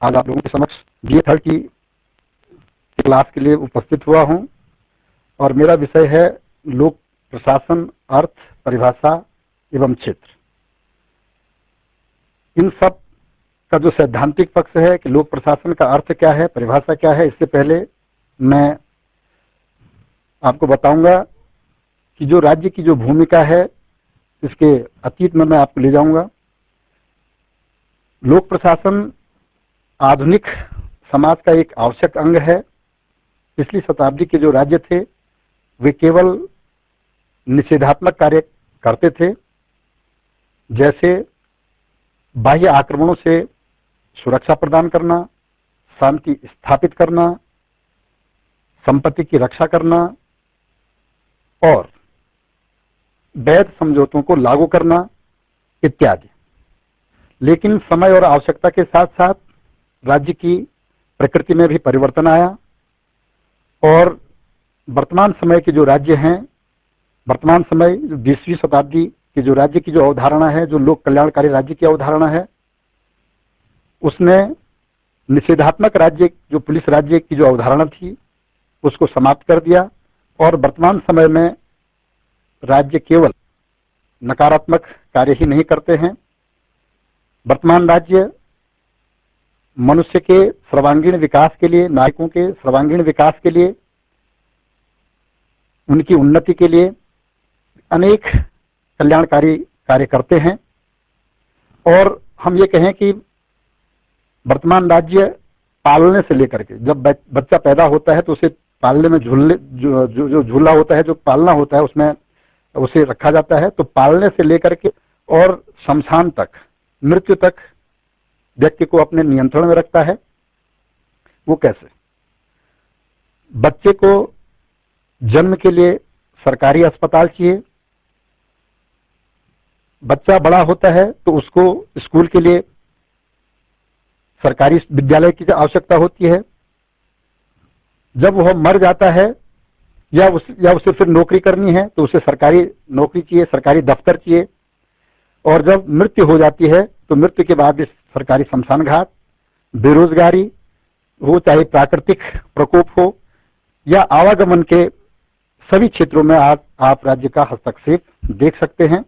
आज आप लोगों के समक्ष GA3 की क्लास के लिए उपस्थित हुआ हूं और मेरा विषय है लोक प्रशासन, अर्थ, परिभाषा एवं क्षेत्र। इन सब का जो सैद्धांतिक पक्ष है कि लोक प्रशासन का अर्थ क्या है, परिभाषा क्या है, इससे पहले मैं आपको बताऊंगा कि जो राज्य की जो भूमिका है इसके अतीत में मैं आपको ले जाऊंगा। लोक प्रशासन आधुनिक समाज का एक आवश्यक अंग है। पिछली शताब्दी के जो राज्य थे वे केवल निषेधात्मक कार्य करते थे, जैसे बाह्य आक्रमणों से सुरक्षा प्रदान करना, शांति स्थापित करना, संपत्ति की रक्षा करना और वैध समझौतों को लागू करना इत्यादि। लेकिन समय और आवश्यकता के साथ साथ राज्य की प्रकृति में भी परिवर्तन आया और वर्तमान समय के जो राज्य हैं, वर्तमान समय 20वीं शताब्दी की जो राज्य की जो अवधारणा है, जो लोक कल्याणकारी राज्य की अवधारणा है, उसने निषेधात्मक राज्य, जो पुलिस राज्य की जो अवधारणा थी, उसको समाप्त कर दिया और वर्तमान समय में राज्य केवल नकारात्मक कार्य ही नहीं करते हैं। वर्तमान राज्य मनुष्य के सर्वांगीण विकास के लिए, नागरिकों के सर्वांगीण विकास के लिए, उनकी उन्नति के लिए अनेक कल्याणकारी कार्य करते हैं। और हम ये कहें कि वर्तमान राज्य पालने से लेकर के, जब बच्चा पैदा होता है तो उसे पालने में जो झूला होता है, जो पालना होता है, उसमें उसे रखा जाता है। तो पालने से लेकर के और शमशान तक, मृत्यु तक व्यक्ति को अपने नियंत्रण में रखता है। वो कैसे? बच्चे को जन्म के लिए सरकारी अस्पताल चाहिए, बच्चा बड़ा होता है तो उसको स्कूल के लिए सरकारी विद्यालय की आवश्यकता होती है। जब वह मर जाता है या उसे फिर नौकरी करनी है तो उसे सरकारी नौकरी चाहिए, सरकारी दफ्तर चाहिए। और जब मृत्यु हो जाती है तो मृत्यु के बाद सरकारी शमशान घाट, बेरोजगारी हो, चाहे प्राकृतिक प्रकोप हो या आवागमन के सभी क्षेत्रों में आज आप राज्य का हस्तक्षेप देख सकते हैं।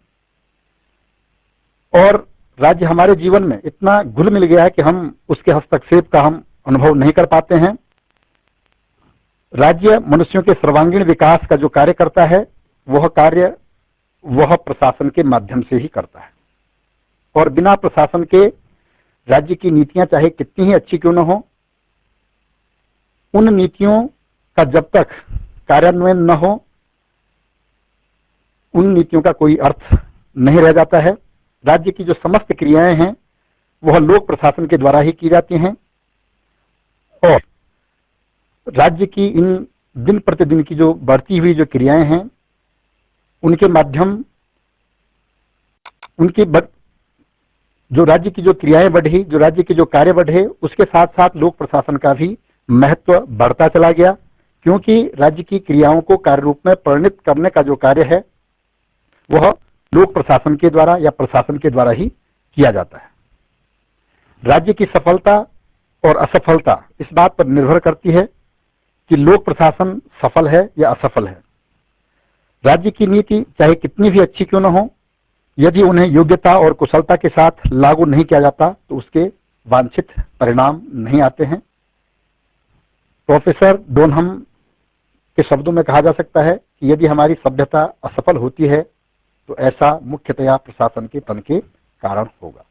और राज्य हमारे जीवन में इतना घुल मिल गया है कि हम उसके हस्तक्षेप का हम अनुभव नहीं कर पाते हैं। राज्य मनुष्यों के सर्वांगीण विकास का जो कार्य करता है वह कार्य वह प्रशासन के माध्यम से ही करता है। और बिना प्रशासन के राज्य की नीतियां चाहे कितनी ही अच्छी क्यों न हो, उन नीतियों का जब तक कार्यान्वयन न हो, उन नीतियों का कोई अर्थ नहीं रह जाता है। राज्य की जो समस्त क्रियाएं हैं वह लोक प्रशासन के द्वारा ही की जाती हैं और राज्य की इन दिन प्रतिदिन की जो बढ़ती हुई जो क्रियाएं हैं उनके माध्यम, जो राज्य की जो क्रियाएं बढ़ी, जो राज्य के जो कार्य बढ़े, उसके साथ साथ लोक प्रशासन का भी महत्व बढ़ता चला गया, क्योंकि राज्य की क्रियाओं को कार्य रूप में परिणत करने का जो कार्य है वह लोक प्रशासन के द्वारा या प्रशासन के द्वारा ही किया जाता है। राज्य की सफलता और असफलता इस बात पर निर्भर करती है कि लोक प्रशासन सफल है या असफल है। राज्य की नीति चाहे कितनी भी अच्छी क्यों न हो, यदि उन्हें योग्यता और कुशलता के साथ लागू नहीं किया जाता तो उसके वांछित परिणाम नहीं आते हैं। प्रोफेसर डोनहम के शब्दों में कहा जा सकता है कि यदि हमारी सभ्यता असफल होती है तो ऐसा मुख्यतया प्रशासन के पतन के कारण होगा।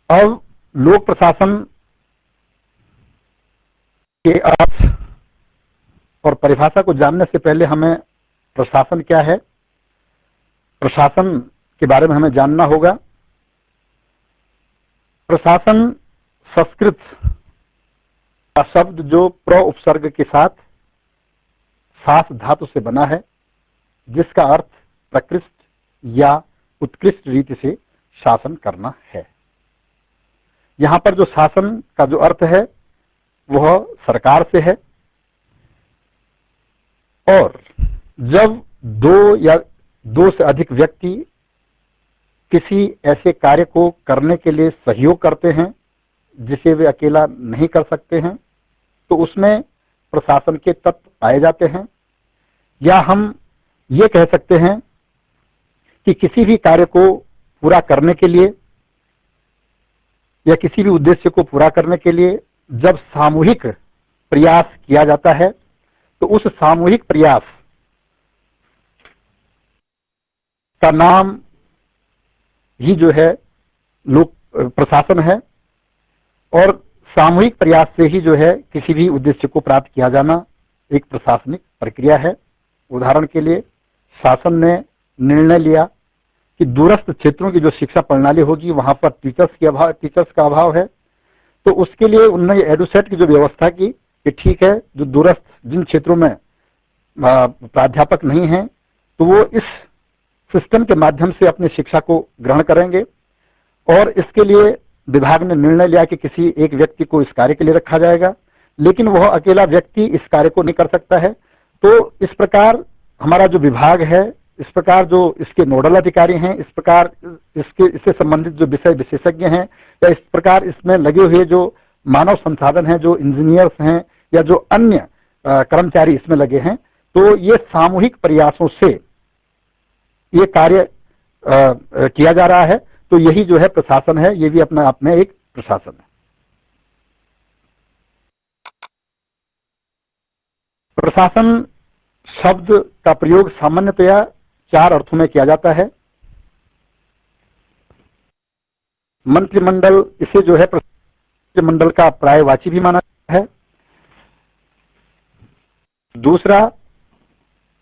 अब लोक प्रशासन के अर्थ और परिभाषा को जानने से पहले हमें प्रशासन क्या है, प्रशासन के बारे में हमें जानना होगा। प्रशासन संस्कृत का शब्द जो प्र उपसर्ग के साथ शास धातु से बना है, जिसका अर्थ प्रकृष्ट या उत्कृष्ट रीति से शासन करना है। यहां पर जो शासन का जो अर्थ है वह सरकार से है। और जब दो या दो से अधिक व्यक्ति किसी ऐसे कार्य को करने के लिए सहयोग करते हैं जिसे वे अकेला नहीं कर सकते हैं, तो उसमें प्रशासन के तत्व पाए जाते हैं। या हम ये कह सकते हैं कि किसी भी कार्य को पूरा करने के लिए या किसी भी उद्देश्य को पूरा करने के लिए जब सामूहिक प्रयास किया जाता है, तो उस सामूहिक प्रयास का नाम ही जो है लोक प्रशासन है। और सामूहिक प्रयास से ही जो है किसी भी उद्देश्य को प्राप्त किया जाना एक प्रशासनिक प्रक्रिया है। उदाहरण के लिए, शासन ने निर्णय लिया कि दूरस्थ क्षेत्रों की जो शिक्षा प्रणाली होगी वहां पर टीचर्स का अभाव है, तो उसके लिए उन्होंने एडुसेट की जो व्यवस्था की कि ठीक है, जो दूरस्थ जिन क्षेत्रों में प्राध्यापक नहीं हैं, तो वो इस सिस्टम के माध्यम से अपनी शिक्षा को ग्रहण करेंगे। और इसके लिए विभाग ने निर्णय लिया कि किसी एक व्यक्ति को इस कार्य के लिए रखा जाएगा, लेकिन वह अकेला व्यक्ति इस कार्य को नहीं कर सकता है। तो इस प्रकार हमारा जो विभाग है, इस प्रकार जो इसके नोडल अधिकारी हैं, इस प्रकार इससे संबंधित जो विषय विशेषज्ञ हैं, या इस प्रकार इसमें लगे हुए जो मानव संसाधन हैं, जो इंजीनियर्स हैं या जो अन्य कर्मचारी इसमें लगे हैं, तो ये सामूहिक प्रयासों से ये कार्य किया जा रहा है। तो यही जो है प्रशासन है, ये भी अपने आप में एक प्रशासन है। प्रशासन शब्द का प्रयोग सामान्यतया 4 अर्थों में किया जाता है। मंत्रिमंडल, इसे जो है मंत्रिमंडल का पर्यायवाची भी माना जाता है। दूसरा,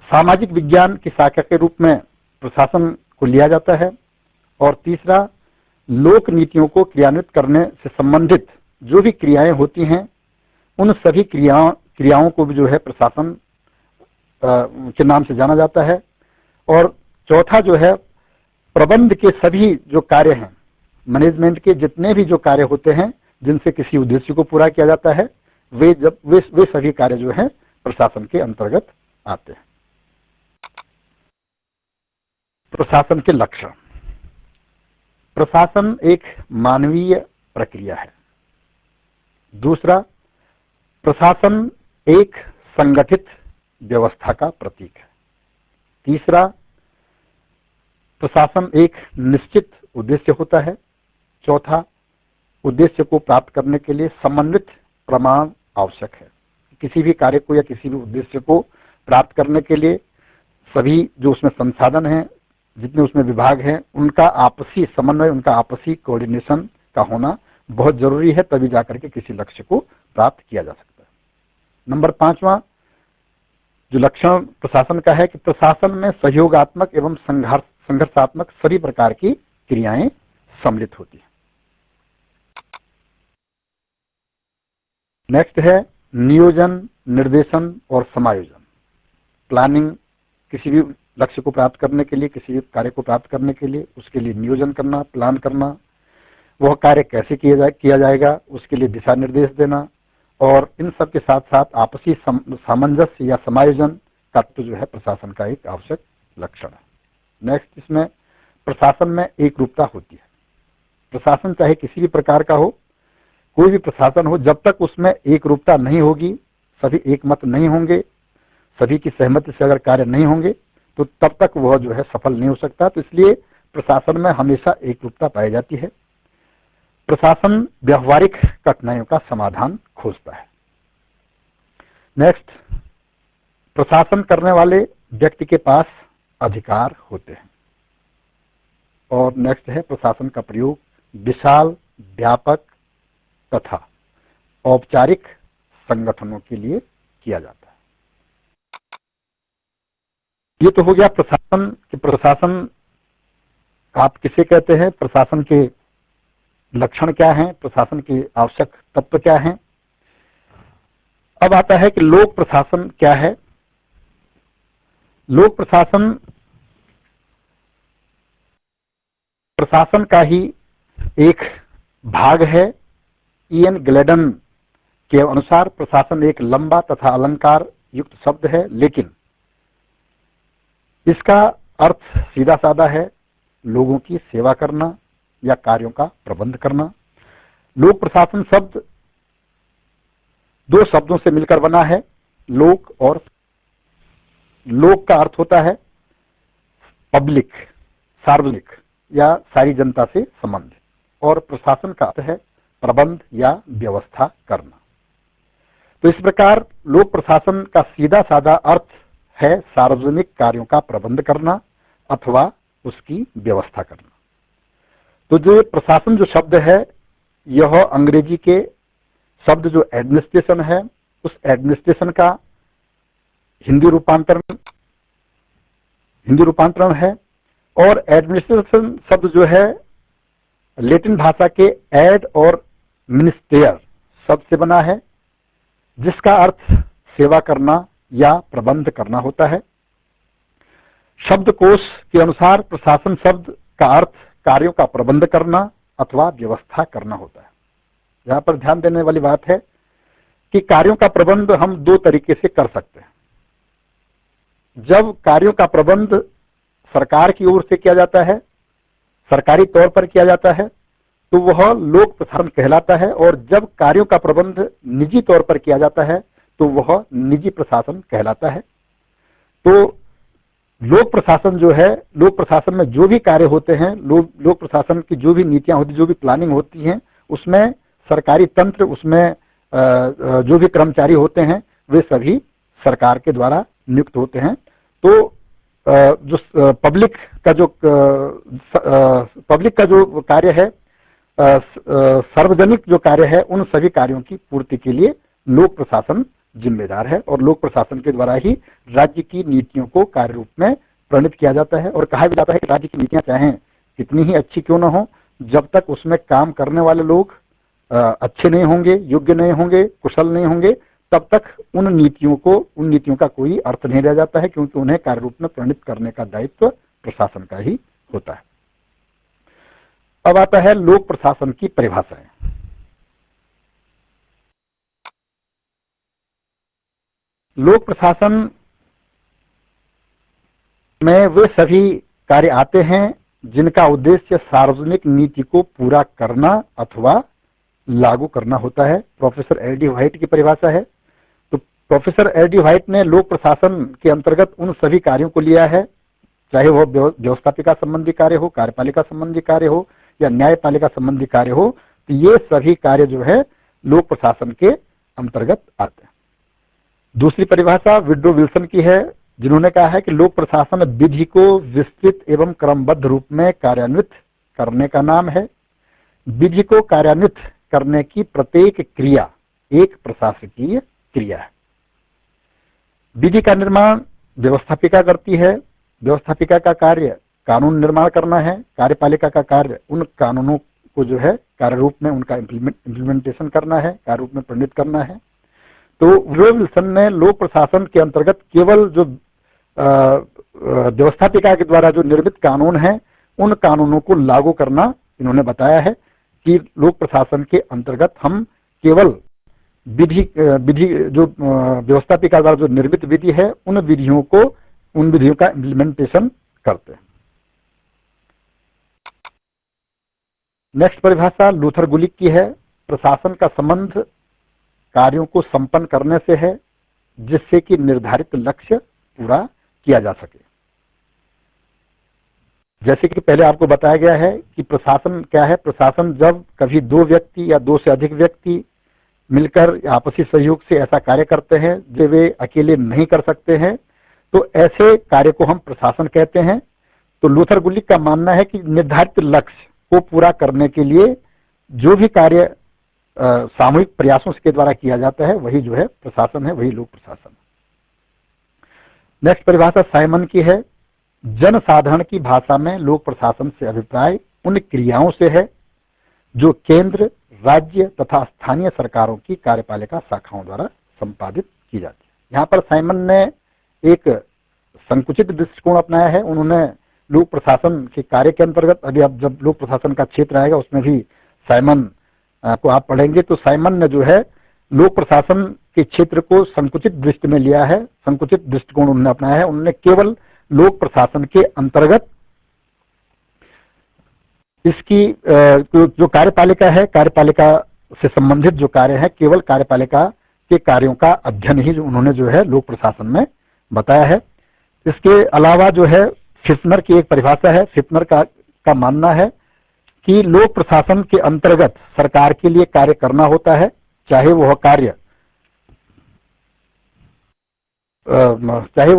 सामाजिक विज्ञान की शाखा के रूप में प्रशासन को लिया जाता है। और तीसरा, लोक नीतियों को क्रियान्वित करने से संबंधित जो भी क्रियाएं होती हैं, उन सभी क्रियाओं को भी जो है प्रशासन के नाम से जाना जाता है। और चौथा जो है, प्रबंध के सभी जो कार्य हैं, मैनेजमेंट के जितने भी जो कार्य होते हैं जिनसे किसी उद्देश्य को पूरा किया जाता है, वे सभी कार्य जो है प्रशासन के अंतर्गत आते हैं। प्रशासन के लक्षण। प्रशासन एक मानवीय प्रक्रिया है। दूसरा, प्रशासन एक संगठित व्यवस्था का प्रतीक है। तीसरा, प्रशासन एक निश्चित उद्देश्य होता है। चौथा, उद्देश्य को प्राप्त करने के लिए समन्वित प्रमाण आवश्यक है। किसी भी कार्य को या किसी भी उद्देश्य को प्राप्त करने के लिए सभी जो उसमें संसाधन हैं, जितने उसमें विभाग हैं, उनका आपसी समन्वय, उनका आपसी कोऑर्डिनेशन का होना बहुत जरूरी है, तभी जाकर के किसी लक्ष्य को प्राप्त किया जा सकता है। नंबर 5वां जो लक्षण प्रशासन का है कि प्रशासन में सहयोगात्मक एवं संघर्षात्मक सभी प्रकार की क्रियाएं सम्मिलित होती हैं। नेक्स्ट है नियोजन, निर्देशन और समायोजन। प्लानिंग, किसी भी लक्ष्य को प्राप्त करने के लिए, किसी भी कार्य को प्राप्त करने के लिए उसके लिए नियोजन करना, प्लान करना, वह कार्य कैसे किया जाएगा उसके लिए दिशा निर्देश देना, और इन सब के साथ साथ आपसी सामंजस्य या समायोजन का तो जो है प्रशासन का एक आवश्यक लक्षण है। नेक्स्ट, इसमें प्रशासन में एक रूपता होती है। प्रशासन चाहे किसी भी प्रकार का हो, कोई भी प्रशासन हो, जब तक उसमें एक रूपता नहीं होगी, सभी एक मत नहीं होंगे, सभी की सहमति से अगर कार्य नहीं होंगे, तो तब तक वह जो है सफल नहीं हो सकता। तो इसलिए प्रशासन में हमेशा एक रूपता पाई जाती है। प्रशासन व्यवहारिक कठिनाइयों का समाधान खोजता है। नेक्स्ट, प्रशासन करने वाले व्यक्ति के पास अधिकार होते हैं। और नेक्स्ट है, प्रशासन का प्रयोग विशाल, व्यापक तथा औपचारिक संगठनों के लिए किया जाता है। ये तो हो गया प्रशासन कि प्रशासन आप किसे कहते हैं, प्रशासन के लक्षण क्या हैं, प्रशासन के आवश्यक तत्व क्या हैं। अब आता है कि लोक प्रशासन क्या है। लोक प्रशासन प्रशासन का ही एक भाग है। ईएन ग्लेडन के अनुसार प्रशासन एक लंबा तथा अलंकार युक्त शब्द है, लेकिन इसका अर्थ सीधा साधा है लोगों की सेवा करना या कार्यों का प्रबंध करना। लोक प्रशासन शब्द दो शब्दों से मिलकर बना है, लोक और लोक का अर्थ होता है पब्लिक, सार्वजनिक या सारी जनता से संबंध, और प्रशासन का अर्थ है प्रबंध या व्यवस्था करना। तो इस प्रकार लोक प्रशासन का सीधा साधा अर्थ है सार्वजनिक कार्यों का प्रबंध करना अथवा उसकी व्यवस्था करना। तो जो प्रशासन जो शब्द है यह अंग्रेजी के शब्द जो एडमिनिस्ट्रेशन है उस एडमिनिस्ट्रेशन का हिंदी रूपांतरण है, और एडमिनिस्ट्रेशन शब्द जो है लैटिन भाषा के एड और मिनिस्टेयर शब्द से बना है, जिसका अर्थ सेवा करना या प्रबंध करना होता है। शब्दकोश के अनुसार प्रशासन शब्द का अर्थ कार्यों का प्रबंध करना अथवा व्यवस्था करना होता है। यहां पर ध्यान देने वाली बात है कि कार्यों का प्रबंध हम दो तरीके से कर सकते हैं। जब कार्यों का प्रबंध सरकार की ओर से किया जाता है, सरकारी तौर पर किया जाता है, तो वह लोक प्रशासन कहलाता है, और जब कार्यों का प्रबंध निजी तौर पर किया जाता है तो वह निजी प्रशासन कहलाता है। तो लोक प्रशासन जो है, लोक प्रशासन में जो भी कार्य होते हैं, लोक प्रशासन की जो भी नीतियां होती, जो भी प्लानिंग होती हैं, उसमें सरकारी तंत्र, उसमें जो भी कर्मचारी होते हैं वे सभी सरकार के द्वारा नियुक्त होते हैं। तो जो पब्लिक का जो कार्य है, सार्वजनिक जो कार्य है, उन सभी कार्यों की पूर्ति के लिए लोक प्रशासन जिम्मेदार है, और लोक प्रशासन के द्वारा ही राज्य की नीतियों को कार्य रूप में प्रणीत किया जाता है। और कहा भी जाता है कि राज्य की नीतियां चाहे कितनी ही अच्छी क्यों न हो, जब तक उसमें काम करने वाले लोग अच्छे नहीं होंगे, योग्य नहीं होंगे, कुशल नहीं होंगे, तब तक उन नीतियों का कोई अर्थ नहीं रह जाता है, क्योंकि उन्हें कार्य रूप में प्रणीत करने का दायित्व प्रशासन का ही होता है। अब आता है लोक प्रशासन की परिभाषाएं। लोक प्रशासन में वे सभी कार्य आते हैं जिनका उद्देश्य सार्वजनिक नीति को पूरा करना अथवा लागू करना होता है। Professor LD. व्हाइट की परिभाषा है। तो प्रोफेसर एल.डी. व्हाइट ने लोक प्रशासन के अंतर्गत उन सभी कार्यों को लिया है, चाहे वह व्यवस्थापिका संबंधी कार्य हो, कार्यपालिका संबंधी कार्य हो या न्यायपालिका संबंधी कार्य हो, तो ये सभी कार्य जो है लोक प्रशासन के अंतर्गत आते हैं। दूसरी परिभाषा विड्रो विल्सन की है, जिन्होंने कहा है कि लोक प्रशासन विधि को विस्तृत एवं क्रमबद्ध रूप में कार्यान्वित करने का नाम है। विधि को कार्यान्वित करने की प्रत्येक क्रिया एक प्रशासकीय क्रिया है। विधि का निर्माण व्यवस्थापिका करती है। व्यवस्थापिका का कार्य कानून निर्माण करना है। कार्यपालिका का कार्य उन कानूनों को जो है कार्य रूप में उनका इम्प्लीमेंटेशन करना है, कार्य रूप में प्रणीत करना है। तो विड्रो विल्सन ने लोक प्रशासन के अंतर्गत केवल जो व्यवस्थापिका के द्वारा जो निर्मित कानून है उन कानूनों को लागू करना इन्होंने बताया है कि लोक प्रशासन के अंतर्गत हम केवल विधि जो व्यवस्थापिका द्वारा जो निर्मित विधि है उन विधियों का इम्प्लीमेंटेशन करते हैं। नेक्स्ट परिभाषा लूथर गुलिक की है। प्रशासन का संबंध कार्यों को संपन्न करने से है, जिससे कि निर्धारित लक्ष्य पूरा किया जा सके। जैसे कि पहले आपको बताया गया है कि प्रशासन क्या है। प्रशासन जब कभी दो व्यक्ति या दो से अधिक व्यक्ति मिलकर आपसी सहयोग से ऐसा कार्य करते हैं जो वे अकेले नहीं कर सकते हैं, तो ऐसे कार्य को हम प्रशासन कहते हैं। तो लूथर गुलिक का मानना है कि निर्धारित लक्ष्य को पूरा करने के लिए जो भी कार्य सामूहिक प्रयासों के द्वारा किया जाता है वही जो है प्रशासन है, वही लोक प्रशासन। नेक्स्ट परिभाषा साइमन की है। जनसाधारण की भाषा में लोक प्रशासन से अभिप्राय उन क्रियाओं से है जो केंद्र, राज्य तथा स्थानीय सरकारों की कार्यपालिका शाखाओं द्वारा संपादित की जाती है। यहाँ पर साइमन ने एक संकुचित दृष्टिकोण अपनाया है। उन्होंने लोक प्रशासन के कार्य के अंतर्गत, अभी अब जब लोक प्रशासन का क्षेत्र आएगा उसमें भी साइमन को आप पढ़ेंगे, तो साइमन ने जो है लोक प्रशासन के क्षेत्र को संकुचित दृष्टि में लिया है, संकुचित दृष्टिकोण उन्होंने अपनाया है। उन्होंने केवल लोक प्रशासन के अंतर्गत इसकी जो कार्यपालिका है, कार्यपालिका से संबंधित जो कार्य है, केवल कार्यपालिका के कार्यों का अध्ययन ही जो उन्होंने जो है लोक प्रशासन में बताया है। इसके अलावा जो है फिफ्नर की एक परिभाषा है। फिफ्नर का मानना है कि लोक प्रशासन के अंतर्गत सरकार के लिए कार्य करना होता है, चाहे वह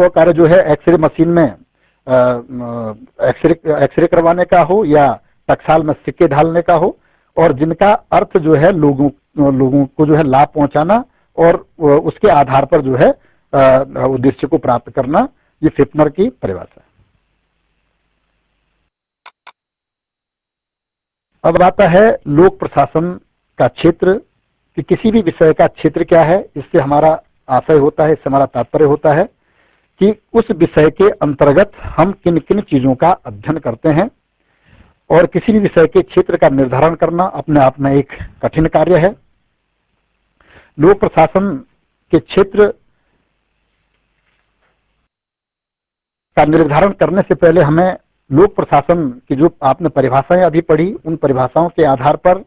कार्य जो है एक्सरे मशीन में एक्सरे करवाने का हो या टकसाल में सिक्के ढालने का हो, और जिनका अर्थ जो है लोगों को जो है लाभ पहुंचाना और उसके आधार पर जो है उद्देश्य को प्राप्त करना, ये फिफ्नर की परिभाषा है। अब आता है लोक प्रशासन का क्षेत्र, कि किसी भी विषय का क्षेत्र क्या है। इससे हमारा आशय होता है, इससे हमारा तात्पर्य होता है कि उस विषय के अंतर्गत हम किन किन चीजों का अध्ययन करते हैं। और किसी भी विषय के क्षेत्र का निर्धारण करना अपने आप में एक कठिन कार्य है। लोक प्रशासन के क्षेत्र का निर्धारण करने से पहले हमें लोक प्रशासन की जो आपने परिभाषाएं अभी पढ़ी, उन परिभाषाओं के आधार पर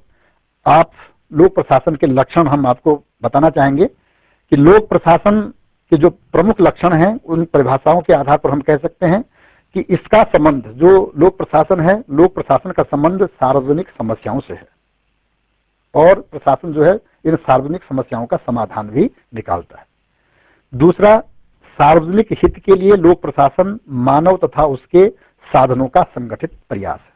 आप लोक प्रशासन के लक्षण हम आपको बताना चाहेंगे कि लोक प्रशासन के जो प्रमुख लक्षण हैं, उन परिभाषाओं के आधार पर हम कह सकते हैं कि इसका संबंध, जो लोक प्रशासन है, लोक प्रशासन का संबंध सार्वजनिक समस्याओं से है, और प्रशासन जो है इन सार्वजनिक समस्याओं का समाधान भी निकालता है। दूसरा, सार्वजनिक हित के लिए लोक प्रशासन मानव तथा उसके साधनों का संगठित प्रयास है।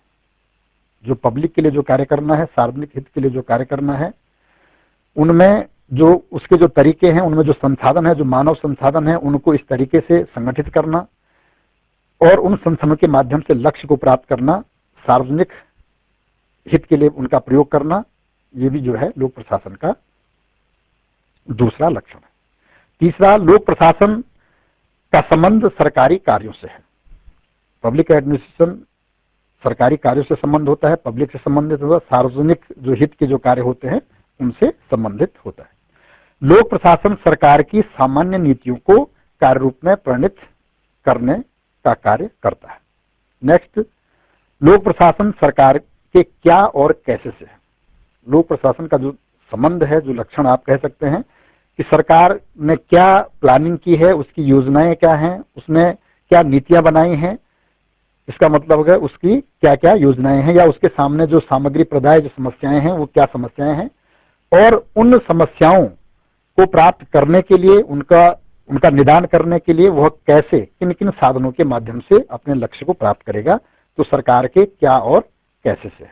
जो पब्लिक के लिए जो कार्य करना है, सार्वजनिक हित के लिए जो कार्य करना है, उनमें जो उसके जो तरीके हैं, उनमें जो संसाधन है, जो मानव संसाधन है, उनको इस तरीके से संगठित करना और उन संसाधनों के माध्यम से लक्ष्य को प्राप्त करना, सार्वजनिक हित के लिए उनका प्रयोग करना, ये भी जो है लोक प्रशासन का दूसरा लक्षण है। तीसरा, लोक प्रशासन का संबंध सरकारी कार्यों से है। पब्लिक एडमिनिस्ट्रेशन सरकारी कार्यों से संबंध होता है, पब्लिक से संबंधित होता है, सार्वजनिक जो हित के जो कार्य होते हैं उनसे संबंधित होता है। लोक प्रशासन सरकार की सामान्य नीतियों को कार्य रूप में परिणत करने का कार्य करता है। नेक्स्ट, लोक प्रशासन सरकार के क्या और कैसे से है। लोक प्रशासन का जो संबंध है, जो लक्षण आप कह सकते हैं कि सरकार ने क्या प्लानिंग की है, उसकी योजनाएं क्या हैं, उसने क्या नीतियां बनाई हैं, इसका मतलब है उसकी क्या क्या योजनाएं हैं, या उसके सामने जो सामग्री प्रदाय जो समस्याएं हैं वो क्या समस्याएं हैं, और उन समस्याओं को प्राप्त करने के लिए, उनका निदान करने के लिए वह कैसे, किन किन साधनों के माध्यम से अपने लक्ष्य को प्राप्त करेगा। तो सरकार के क्या और कैसे से।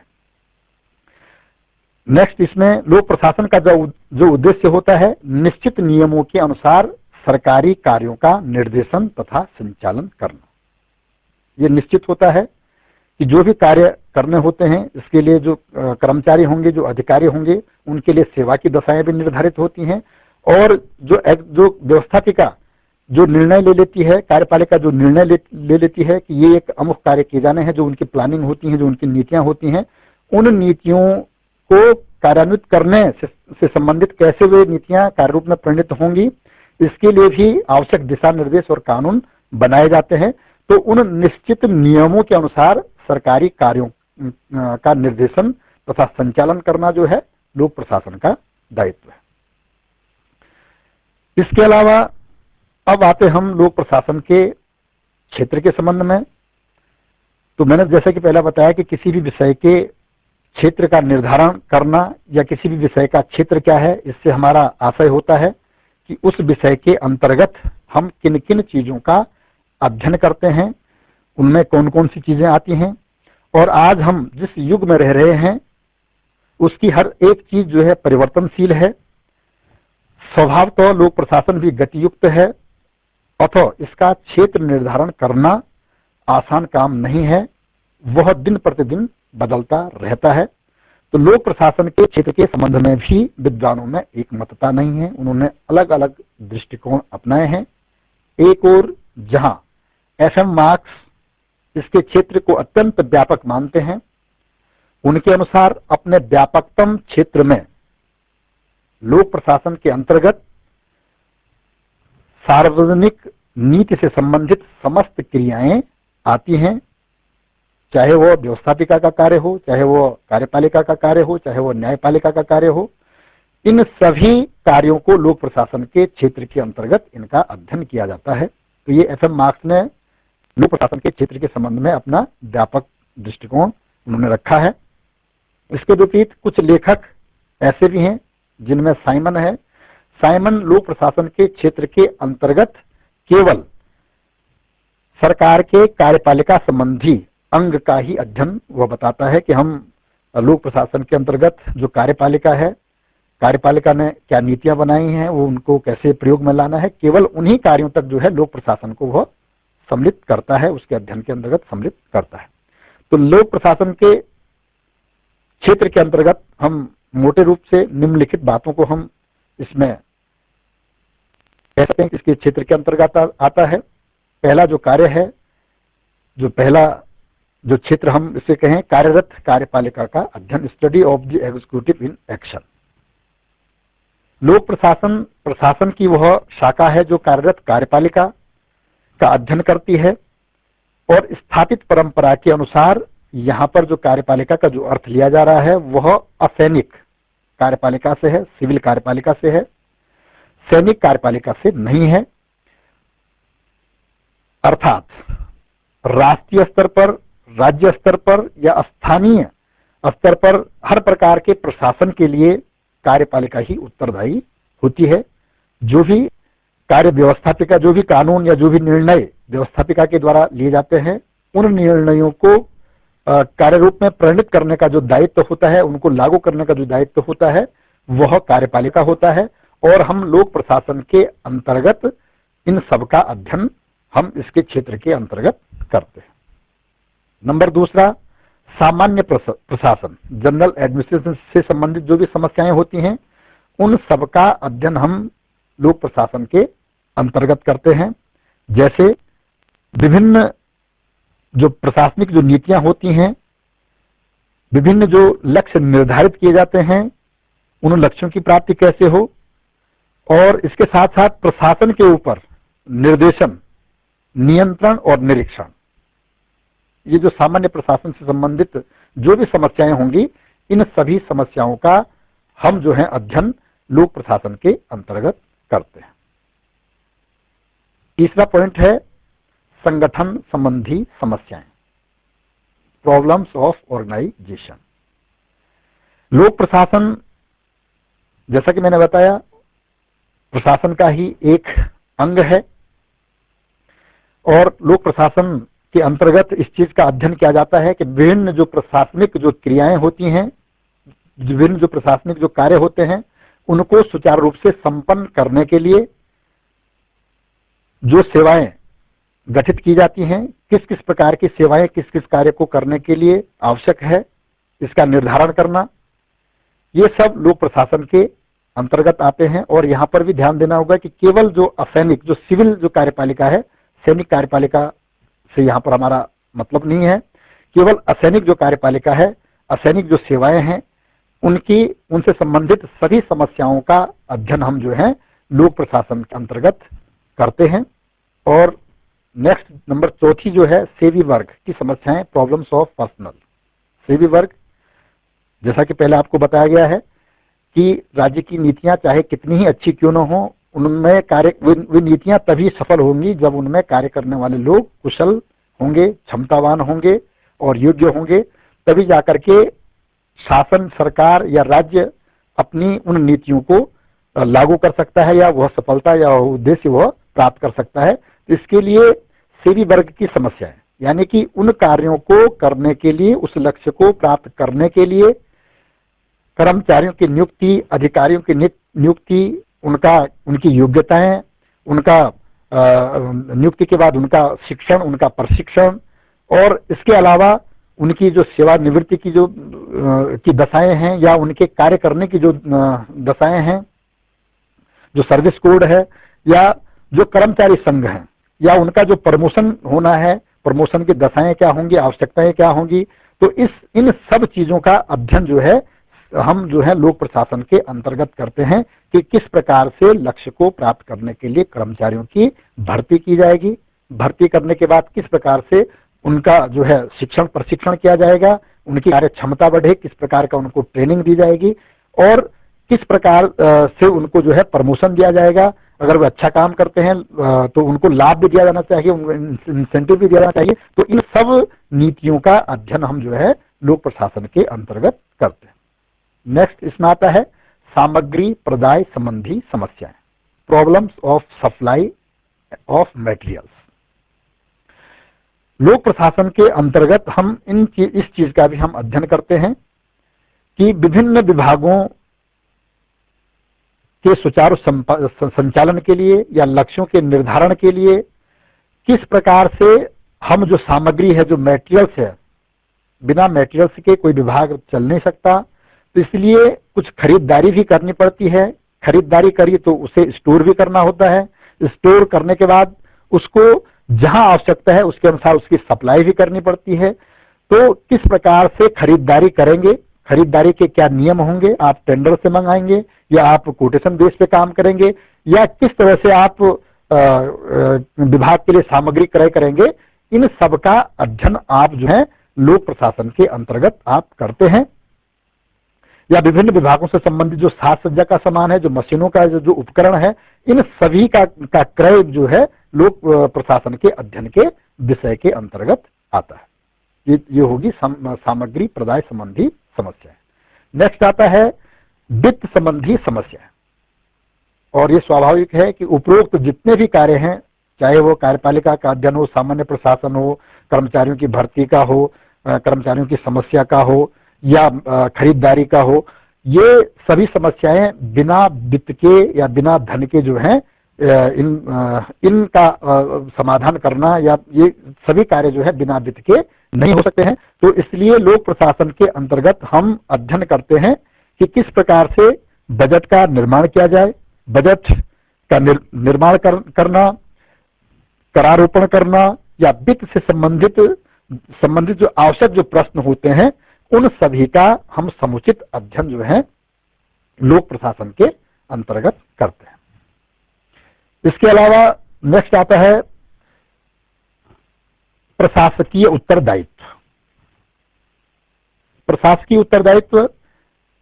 नेक्स्ट, इसमें लोक प्रशासन का जो उद्देश्य होता है, निश्चित नियमों के अनुसार सरकारी कार्यों का निर्देशन तथा संचालन करना। ये निश्चित होता है कि जो भी कार्य करने होते हैं, इसके लिए जो कर्मचारी होंगे, जो अधिकारी होंगे, उनके लिए सेवा की दशाएं भी निर्धारित होती हैं, और जो व्यवस्थापिका जो निर्णय ले लेती है, कार्यपालिका जो निर्णय ले लेती है कि ये एक अमुक कार्य किए जाने हैं, जो उनकी प्लानिंग होती है, जो उनकी नीतियां होती हैं, उन नीतियों को कार्यान्वित करने से संबंधित कैसे वे नीतियां कार्य रूप में परिणत होंगी, इसके लिए भी आवश्यक दिशा निर्देश और कानून बनाए जाते हैं। तो उन निश्चित नियमों के अनुसार सरकारी कार्यों का निर्देशन तथा संचालन करना जो है लोक प्रशासन का दायित्व है। इसके अलावा अब आते हम लोक प्रशासन के क्षेत्र के संबंध में। तो मैंने जैसे कि पहले बताया कि किसी भी विषय के क्षेत्र का निर्धारण करना या किसी भी विषय का क्षेत्र क्या है, इससे हमारा आशय होता है कि उस विषय के अंतर्गत हम किन किन चीजों का अध्ययन करते हैं, उनमें कौन कौन सी चीजें आती हैं, और आज हम जिस युग में रह रहे हैं उसकी हर एक चीज जो है परिवर्तनशील है। स्वभावतः लोक प्रशासन भी गतियुक्त है, अतः इसका क्षेत्र निर्धारण करना आसान काम नहीं है, वह दिन प्रतिदिन बदलता रहता है। तो लोक प्रशासन के क्षेत्र के संबंध में भी विद्वानों में एक मतता नहीं है, उन्होंने अलग अलग दृष्टिकोण अपनाए हैं। एक और जहां FM मार्क्स इसके क्षेत्र को अत्यंत व्यापक मानते हैं, उनके अनुसार अपने व्यापकतम क्षेत्र में लोक प्रशासन के अंतर्गत सार्वजनिक नीति से संबंधित समस्त क्रियाएं आती हैं, चाहे वो व्यवस्थापिका का कार्य हो, चाहे वो कार्यपालिका का कार्य हो, चाहे वो न्यायपालिका का कार्य हो, इन सभी कार्यों को लोक प्रशासन के क्षेत्र के अंतर्गत इनका अध्ययन किया जाता है। तो ये FM मार्क्स ने लोक प्रशासन के क्षेत्र के संबंध में अपना व्यापक दृष्टिकोण उन्होंने रखा है। इसके विपरीत कुछ लेखक ऐसे भी हैं जिनमें साइमन है। साइमन लोक प्रशासन के क्षेत्र के अंतर्गत केवल सरकार के कार्यपालिका संबंधी अंग का ही अध्ययन वह बताता है कि हम लोक प्रशासन के अंतर्गत जो कार्यपालिका है, कार्यपालिका ने क्या नीतियां बनाई हैं, वो उनको कैसे प्रयोग में लाना है, केवल उन्हीं कार्यों तक जो है लोक प्रशासन को वह सम्मिलित करता है, उसके अध्ययन के अंतर्गत सम्मिलित करता है। तो लोक प्रशासन के क्षेत्र के अंतर्गत हम मोटे रूप से निम्नलिखित बातों को हम इसमें कह सकते हैं, इसके क्षेत्र के अंतर्गत आता है। पहला जो कार्य है, पहला जो क्षेत्र हम इसे कहें कार्यरत कार्यपालिका का अध्ययन, study of the executive in action. लोक प्रशासन की वह शाखा है जो कार्यरत कार्यपालिका का अध्ययन करती है और स्थापित परंपरा के अनुसार यहाँ पर जो कार्यपालिका का जो अर्थ लिया जा रहा है वह असैनिक कार्यपालिका से है, सिविल कार्यपालिका से है, सैनिक कार्यपालिका से नहीं है। अर्थात राष्ट्रीय स्तर पर, राज्य स्तर पर या स्थानीय स्तर पर हर प्रकार के प्रशासन के लिए कार्यपालिका ही उत्तरदायी होती है। जो भी कार्य व्यवस्थापिका, जो भी कानून या जो भी निर्णय व्यवस्थापिका के द्वारा लिए जाते हैं, उन निर्णयों को कार्य रूप में परिणत करने का जो दायित्व होता है, उनको लागू करने का जो दायित्व होता है, वह कार्यपालिका होता है। और हम लोक प्रशासन के अंतर्गत इन सब का अध्ययन हम इसके क्षेत्र के अंतर्गत करते हैं। नंबर दूसरा, सामान्य प्रशासन, जनरल एडमिनिस्ट्रेशन से संबंधित जो भी समस्याएं होती हैं, उन सब का अध्ययन हम लोक प्रशासन के अंतर्गत करते हैं। जैसे विभिन्न जो प्रशासनिक जो नीतियां होती हैं, विभिन्न जो लक्ष्य निर्धारित किए जाते हैं, उन लक्ष्यों की प्राप्ति कैसे हो, और इसके साथ साथ प्रशासन के ऊपर निर्देशन, नियंत्रण और निरीक्षण, ये जो सामान्य प्रशासन से संबंधित जो भी समस्याएं होंगी, इन सभी समस्याओं का हम जो है अध्ययन लोक प्रशासन के अंतर्गत करते हैं। तीसरा पॉइंट है संगठन संबंधी समस्याएं, प्रॉब्लम्स ऑफ ऑर्गेनाइजेशन। लोक प्रशासन, जैसा कि मैंने बताया, प्रशासन का ही एक अंग है और लोक प्रशासन के अंतर्गत इस चीज का अध्ययन किया जाता है कि विभिन्न जो प्रशासनिक जो क्रियाएं होती हैं, विभिन्न जो प्रशासनिक जो कार्य होते हैं, उनको सुचारू रूप से संपन्न करने के लिए जो सेवाएं गठित की जाती हैं, किस किस प्रकार की सेवाएं किस किस कार्य को करने के लिए आवश्यक है, इसका निर्धारण करना, ये सब लोक प्रशासन के अंतर्गत आते हैं। और यहाँ पर भी ध्यान देना होगा कि केवल जो असैनिक, जो सिविल जो कार्यपालिका है, सैनिक कार्यपालिका से यहाँ पर हमारा मतलब नहीं है, केवल असैनिक जो कार्यपालिका है, असैनिक जो सेवाएं हैं, उनसे संबंधित सभी समस्याओं का अध्ययन हम जो है लोक प्रशासन के अंतर्गत करते हैं। और नेक्स्ट नंबर चौथी जो है सेवी वर्ग की समस्याएं, प्रॉब्लम्स ऑफ पर्सनल। सेवी वर्ग, जैसा कि पहले आपको बताया गया है कि राज्य की नीतियां चाहे कितनी ही अच्छी क्यों न हो, उनमें वे नीतियां तभी सफल होंगी जब उनमें कार्य करने वाले लोग कुशल होंगे, क्षमतावान होंगे और योग्य होंगे। तभी जाकर के शासन, सरकार या राज्य अपनी उन नीतियों को लागू कर सकता है या वह सफलता या उद्देश्य वह प्राप्त कर सकता है। इसके लिए सेवी वर्ग की समस्या है, यानी कि उन कार्यों को करने के लिए, उस लक्ष्य को प्राप्त करने के लिए कर्मचारियों की नियुक्ति, अधिकारियों की नियुक्ति, उनकी योग्यताएं, उनका नियुक्ति के बाद उनका शिक्षण, उनका प्रशिक्षण, और इसके अलावा उनकी जो सेवानिवृत्ति की जो की दशाएं हैं या उनके कार्य करने की जो दशाएं हैं, जो सर्विस कोड है या जो कर्मचारी संघ हैं, या उनका जो प्रमोशन होना है, प्रमोशन की दशाएं क्या होंगी, आवश्यकताएं क्या होंगी। तो इन सब चीजों का अध्ययन जो है हम जो है लोक प्रशासन के अंतर्गत करते हैं कि किस प्रकार से लक्ष्य को प्राप्त करने के लिए कर्मचारियों की भर्ती की जाएगी, भर्ती करने के बाद किस प्रकार से उनका जो है शिक्षण प्रशिक्षण किया जाएगा, उनकी कार्य क्षमता बढ़े, किस प्रकार का उनको ट्रेनिंग दी जाएगी और किस प्रकार से उनको जो है प्रमोशन दिया जाएगा। अगर वो अच्छा काम करते हैं तो उनको लाभ भी दिया जाना चाहिए, उनको इंसेंटिव भी दिया जाना चाहिए। तो इन सब नीतियों का अध्ययन हम जो है लोक प्रशासन के अंतर्गत करते हैं। नेक्स्ट इसमें आता है सामग्री प्रदाय संबंधी समस्याएं, problems of supply of materials. लोक प्रशासन के अंतर्गत हम इस चीज का भी हम अध्ययन करते हैं कि विभिन्न विभागों के सुचारू संचालन के लिए या लक्ष्यों के निर्धारण के लिए किस प्रकार से हम जो सामग्री है, जो मटेरियल्स है, बिना मटेरियल्स के कोई विभाग चल नहीं सकता। तो इसलिए कुछ खरीदारी भी करनी पड़ती है। खरीदारी करी तो उसे स्टोर भी करना होता है। स्टोर करने के बाद उसको जहां आवश्यकता है उसके अनुसार उसकी सप्लाई भी करनी पड़ती है। तो किस प्रकार से खरीदारी करेंगे, खरीदारी के क्या नियम होंगे, आप टेंडर से मंगाएंगे या आप कोटेशन बेस पे काम करेंगे या किस तरह से आप विभाग के लिए सामग्री क्रय करेंगे, इन सब का अध्ययन आप जो है लोक प्रशासन के अंतर्गत आप करते हैं। या विभिन्न विभागों से संबंधित जो साज सज्जा का सामान है, जो मशीनों का जो उपकरण है, इन सभी का क्रय जो है लोक प्रशासन के अध्ययन के विषय के अंतर्गत आता है। ये होगी सामग्री प्रदाय संबंधी समस्या। नेक्स्ट आता है वित्त संबंधी समस्या। और ये स्वाभाविक है कि उपरोक्त जितने भी कार्य हैं, चाहे वो कार्यपालिका का अध्ययन हो, सामान्य प्रशासन हो, कर्मचारियों की भर्ती का हो, कर्मचारियों की समस्या का हो या खरीदारी का हो, ये सभी समस्याएं बिना वित्त के या बिना धन के जो है इनका समाधान करना या ये सभी कार्य जो है बिना वित्त के नहीं हो सकते हैं। तो इसलिए लोक प्रशासन के अंतर्गत हम अध्ययन करते हैं कि किस प्रकार से बजट का निर्माण किया जाए, बजट का निर्माण करना, करारोपण करना या वित्त से संबंधित जो आवश्यक जो प्रश्न होते हैं, उन सभी का हम समुचित अध्ययन जो है लोक प्रशासन के अंतर्गत करते हैं। इसके अलावा नेक्स्ट आता है प्रशासकीय उत्तरदायित्व। प्रशासकीय उत्तरदायित्व,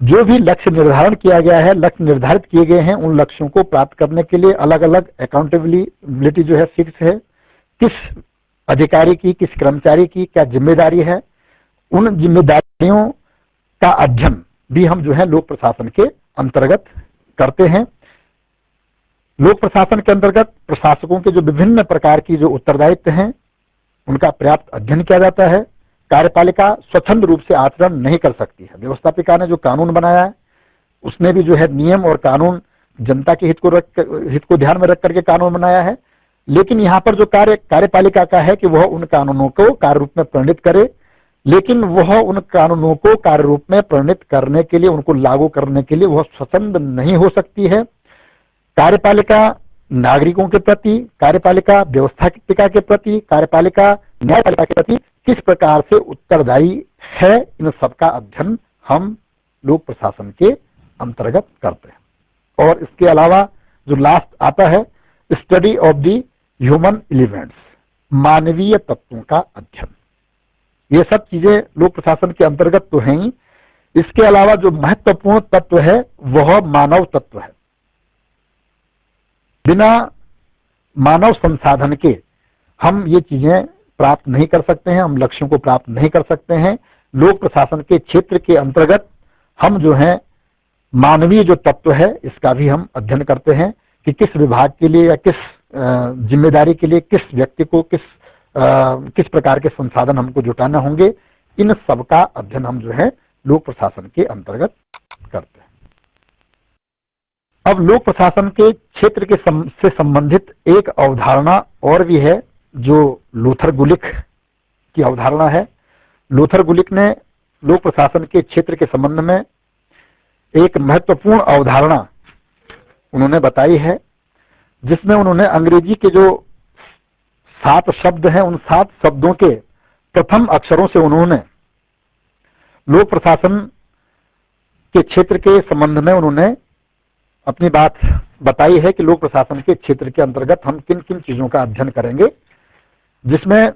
जो भी लक्ष्य निर्धारण किया गया है, लक्ष्य निर्धारित किए गए हैं, उन लक्ष्यों को प्राप्त करने के लिए अलग अलग अकाउंटेबिलिटी जो है फिक्स है। किस अधिकारी की, किस कर्मचारी की क्या जिम्मेदारी है, उन जिम्मेदारियों का अध्ययन भी हम जो है लोक प्रशासन के अंतर्गत करते हैं। लोक प्रशासन के अंतर्गत प्रशासकों के जो विभिन्न प्रकार की जो उत्तरदायित्व हैं, उनका पर्याप्त अध्ययन किया जाता है। कार्यपालिका स्वतंत्र रूप से आचरण नहीं कर सकती है। व्यवस्थापिका ने जो कानून बनाया है, उसने भी जो है नियम और कानून जनता के हित को ध्यान में रख करके कानून बनाया है। लेकिन यहाँ पर जो कार्यपालिका का है कि वह उन कानूनों को कार्य रूप में परिणित करे, लेकिन वह उन कानूनों को कार्य रूप में परिणित करने के लिए, उनको लागू करने के लिए वह स्वतंत्र नहीं हो सकती है। कार्यपालिका नागरिकों के प्रति, कार्यपालिका व्यवस्थापिका के प्रति, कार्यपालिका न्यायपालिका के प्रति किस प्रकार से उत्तरदायी है, इन सबका अध्ययन हम लोक प्रशासन के अंतर्गत करते हैं। और इसके अलावा जो लास्ट आता है study of the human elements, मानवीय तत्वों का अध्ययन। ये सब चीजें लोक प्रशासन के अंतर्गत तो हैं ही। इसके अलावा जो महत्वपूर्ण तत्व है वह मानव तत्व है। बिना मानव संसाधन के हम ये चीजें प्राप्त नहीं कर सकते हैं, हम लक्ष्यों को प्राप्त नहीं कर सकते हैं। लोक प्रशासन के क्षेत्र के अंतर्गत हम जो है मानवीय जो तत्व है इसका भी हम अध्ययन करते हैं कि किस विभाग के लिए या किस जिम्मेदारी के लिए किस व्यक्ति को किस प्रकार के संसाधन हमको जुटाना होंगे। इन सब का अध्ययन हम जो है लोक प्रशासन के अंतर्गत करते हैं। अब लोक प्रशासन के क्षेत्र के से संबंधित एक अवधारणा और भी है जो लूथर गुलिक की अवधारणा है। लूथर गुलिक ने लोक प्रशासन के क्षेत्र के संबंध में एक महत्वपूर्ण अवधारणा उन्होंने बताई है, जिसमें उन्होंने अंग्रेजी के जो 7 शब्द हैं, उन 7 शब्दों के प्रथम अक्षरों से उन्होंने लोक प्रशासन के क्षेत्र के संबंध में उन्होंने अपनी बात बताई है कि लोक प्रशासन के क्षेत्र के अंतर्गत हम किन किन चीजों का अध्ययन करेंगे, जिसमें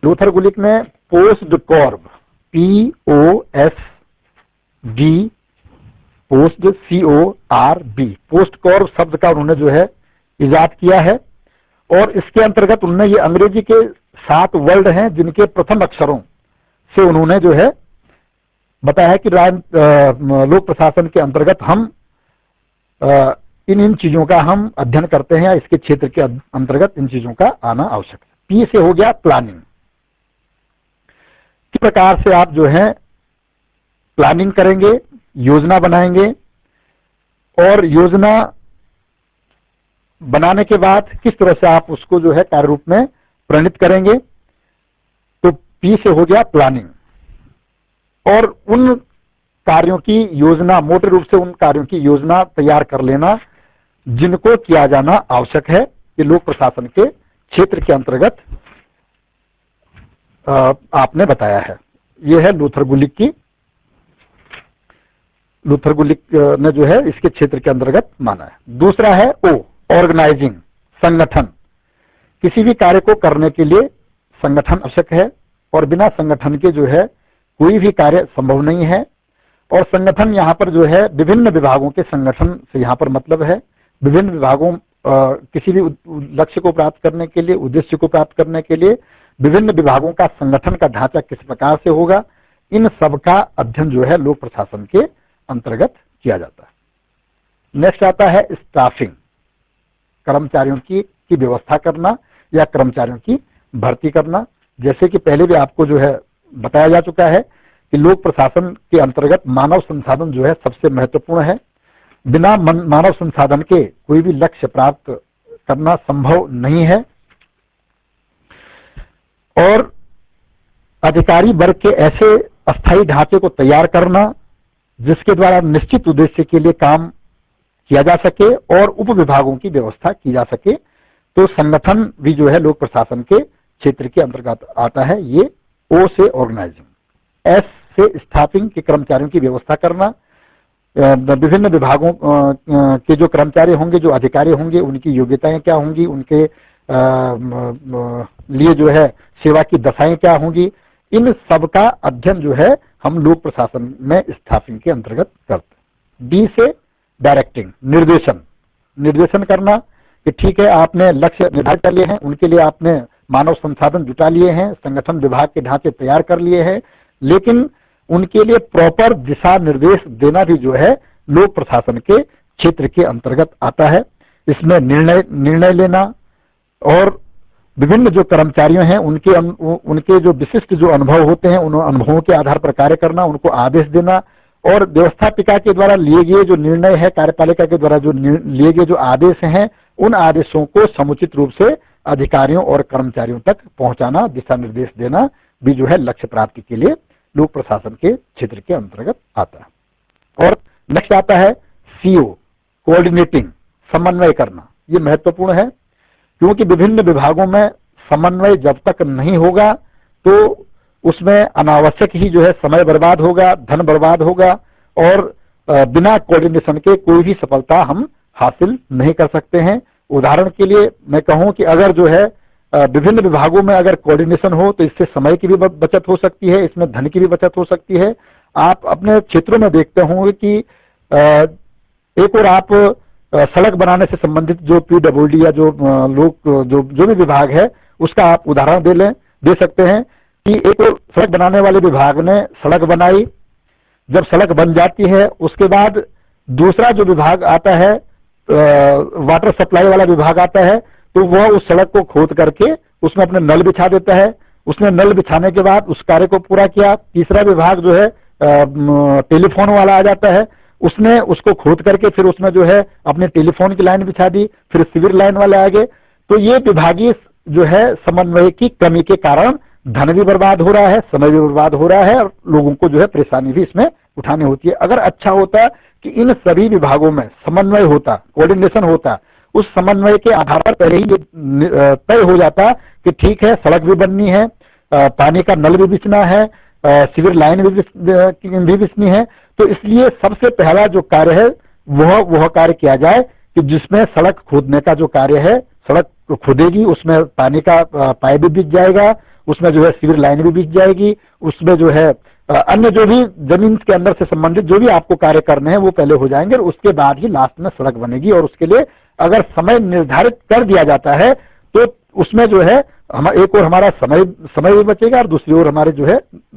लोथर गुलिक ने POSDCORB, POSD, POSD CORB, POSDCORB शब्द का उन्होंने जो है इजाद किया है। और इसके अंतर्गत उन्होंने ये अंग्रेजी के 7 वर्ड हैं जिनके प्रथम अक्षरों से उन्होंने जो है बताया है कि लोक प्रशासन के अंतर्गत हम इन चीजों का हम अध्ययन करते हैं या इसके क्षेत्र के अंतर्गत इन चीजों का आना आवश्यक है। पी से हो गया प्लानिंग, किस प्रकार से आप जो है प्लानिंग करेंगे, योजना बनाएंगे और योजना बनाने के बाद किस तरह से आप उसको जो है कार्य रूप में परिणित करेंगे। तो पी से हो गया प्लानिंग, और उन कार्यों की योजना, मोटे रूप से उन कार्यों की योजना तैयार कर लेना जिनको किया जाना आवश्यक है, कि लोक प्रशासन के क्षेत्र के अंतर्गत आपने बताया है। यह है लोथर गुलिक ने जो है इसके क्षेत्र के अंतर्गत माना है। दूसरा है ओ, ऑर्गेनाइजिंग, संगठन। किसी भी कार्य को करने के लिए संगठन आवश्यक है, और बिना संगठन के जो है कोई भी कार्य संभव नहीं है। और संगठन यहाँ पर जो है विभिन्न विभागों के संगठन से यहाँ पर मतलब है विभिन्न विभागों किसी भी लक्ष्य को प्राप्त करने के लिए, उद्देश्य को प्राप्त करने के लिए विभिन्न विभागों का संगठन का ढांचा किस प्रकार से होगा, इन सब का अध्ययन जो है लोक प्रशासन के अंतर्गत किया जाता है। नेक्स्ट आता है स्टाफिंग, कर्मचारियों की व्यवस्था करना या कर्मचारियों की भर्ती करना। जैसे कि पहले भी आपको जो है बताया जा चुका है कि लोक प्रशासन के अंतर्गत मानव संसाधन जो है सबसे महत्वपूर्ण है। बिना मानव संसाधन के कोई भी लक्ष्य प्राप्त करना संभव नहीं है। और अधिकारी वर्ग के ऐसे अस्थायी ढांचे को तैयार करना जिसके द्वारा निश्चित उद्देश्य के लिए काम किया जा सके और उप विभागों की व्यवस्था की जा सके। तो संगठन भी जो है लोक प्रशासन के क्षेत्र के अंतर्गत आता है। ये ओ से ऑर्गेनाइजिंग, एस से स्टाफिंग के कर्मचारियों की व्यवस्था करना। विभिन्न विभागों के जो कर्मचारी होंगे, जो अधिकारी होंगे, उनकी योग्यताएं क्या होंगी, उनके लिए जो है सेवा की दशाएं क्या होंगी, इन सब का अध्ययन जो है हम लोक प्रशासन में स्टाफिंग के अंतर्गत करते हैं। डी से डायरेक्टिंग, निर्देशन करना कि ठीक है आपने लक्ष्य निर्धारित कर लिए हैं, उनके लिए आपने मानव संसाधन जुटा लिए हैं, संगठन विभाग के ढांचे तैयार कर लिए हैं, लेकिन उनके लिए प्रॉपर दिशा निर्देश देना भी जो है लोक प्रशासन के क्षेत्र के अंतर्गत आता है। इसमें निर्णय लेना और विभिन्न जो कर्मचारियों हैं उनके जो विशिष्ट जो अनुभव होते हैं उन अनुभवों के आधार पर कार्य करना, उनको आदेश देना और व्यवस्थापिका के द्वारा लिए गए जो निर्णय है, कार्यपालिका के द्वारा जो लिए गए जो आदेश हैं, उन आदेशों को समुचित रूप से अधिकारियों और कर्मचारियों तक पहुंचाना, दिशा निर्देश देना भी जो है लक्ष्य प्राप्ति के लिए लोक प्रशासन के क्षेत्र के अंतर्गत आता है। और नेक्स्ट आता है सीओ, कोऑर्डिनेटिंग, समन्वय करना। ये महत्वपूर्ण है क्योंकि विभिन्न विभागों में समन्वय जब तक नहीं होगा तो उसमें अनावश्यक ही जो है समय बर्बाद होगा, धन बर्बाद होगा और बिना कोऑर्डिनेशन के कोई भी सफलता हम हासिल नहीं कर सकते हैं। उदाहरण के लिए मैं कहूं कि अगर जो है विभिन्न विभागों में अगर कोऑर्डिनेशन हो तो इससे समय की भी बचत हो सकती है, इसमें धन की भी बचत हो सकती है। आप अपने क्षेत्रों में देखते होंगे कि एक और आप सड़क बनाने से संबंधित जो PWD या जो लोग जो भी विभाग है उसका आप उदाहरण दे सकते हैं कि एक और सड़क बनाने वाले विभाग ने सड़क बनाई। जब सड़क बन जाती है उसके बाद दूसरा जो विभाग आता है, वाटर सप्लाई वाला विभाग आता है, तो वह उस सड़क को खोद करके उसमें अपने नल बिछा देता है। उसने नल बिछाने के बाद उस कार्य को पूरा किया। तीसरा विभाग जो है टेलीफोन वाला आ जाता है, उसने उसको खोद करके फिर उसमें जो है अपने टेलीफोन की लाइन बिछा दी, फिर सीवर लाइन वाले आ गए। तो ये विभागीय जो है समन्वय की कमी के कारण धन भी बर्बाद हो रहा है, समय भी बर्बाद हो रहा है और लोगों को जो है परेशानी भी इसमें उठानी होती है। अगर अच्छा होता कि इन सभी विभागों में समन्वय होता, कोऑर्डिनेशन होता, उस समन्वय के आधार पर पहले ही तय हो जाता कि ठीक है सड़क भी बननी है, पानी का नल भी बिछना है, सीवर लाइन भी बिछनी है। तो इसलिए सबसे पहला जो कार्य है वह कार्य किया जाए कि जिसमें सड़क खोदने का जो कार्य है, सड़क खोदेगी उसमें पानी का पाइप भी बिछ जाएगा उसमें जो है सिविल लाइन भी बिक जाएगी, उसमें जो है अन्य जो भी जमीन के अंदर से संबंधित जो भी आपको कार्य करने हैं वो पहले हो जाएंगे, और उसके बाद ही लास्ट में सड़क बनेगी। और उसके लिए अगर समय निर्धारित कर दिया जाता है तो उसमें जो है एक और हमारा समय भी बचेगा, और दूसरी ओर हमारे जो है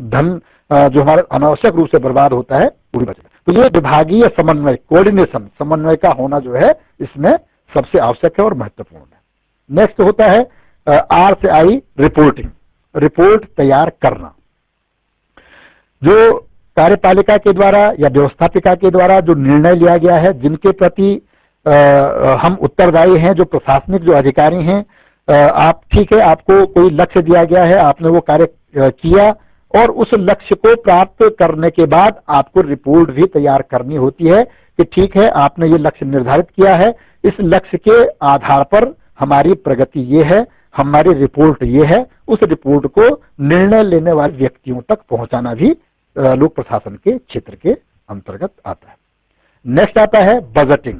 धन जो हमारा अनावश्यक रूप से बर्बाद होता है वो भी बचेगा। तो ये विभागीय समन्वय, कोऑर्डिनेशन, समन्वय का होना जो है इसमें सबसे आवश्यक है और महत्वपूर्ण है। नेक्स्ट होता है आर से आई रिपोर्टिंग, रिपोर्ट तैयार करना। जो कार्यपालिका के द्वारा या व्यवस्थापिका के द्वारा जो निर्णय लिया गया है, जिनके प्रति हम उत्तरदायी हैं, जो प्रशासनिक जो अधिकारी हैं, आप ठीक है, आपको कोई लक्ष्य दिया गया है, आपने वो कार्य किया, और उस लक्ष्य को प्राप्त करने के बाद आपको रिपोर्ट भी तैयार करनी होती है कि ठीक है, आपने ये लक्ष्य निर्धारित किया है, इस लक्ष्य के आधार पर हमारी प्रगति ये है, हमारी रिपोर्ट ये है। उस रिपोर्ट को निर्णय लेने वाले व्यक्तियों तक पहुंचाना भी लोक प्रशासन के क्षेत्र के अंतर्गत आता है। नेक्स्ट आता है बजटिंग,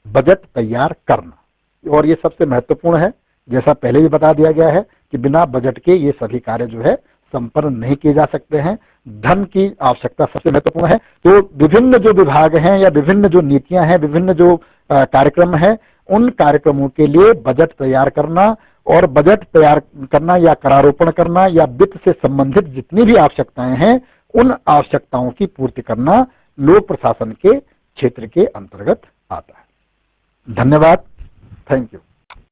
बजट तैयार करना, और ये सबसे महत्वपूर्ण है। जैसा पहले भी बता दिया गया है कि बिना बजट के ये सभी कार्य जो है संपन्न नहीं किए जा सकते हैं। धन की आवश्यकता सबसे महत्वपूर्ण है। तो विभिन्न जो विभाग हैं या विभिन्न जो नीतियां हैं, विभिन्न जो कार्यक्रम हैं, उन कार्यक्रमों के लिए बजट तैयार करना, और बजट तैयार करना या करारोपण करना या वित्त से संबंधित जितनी भी आवश्यकताएं हैं, उन आवश्यकताओं की पूर्ति करना लोक प्रशासन के क्षेत्र के अंतर्गत आता है। धन्यवाद, थैंक यू।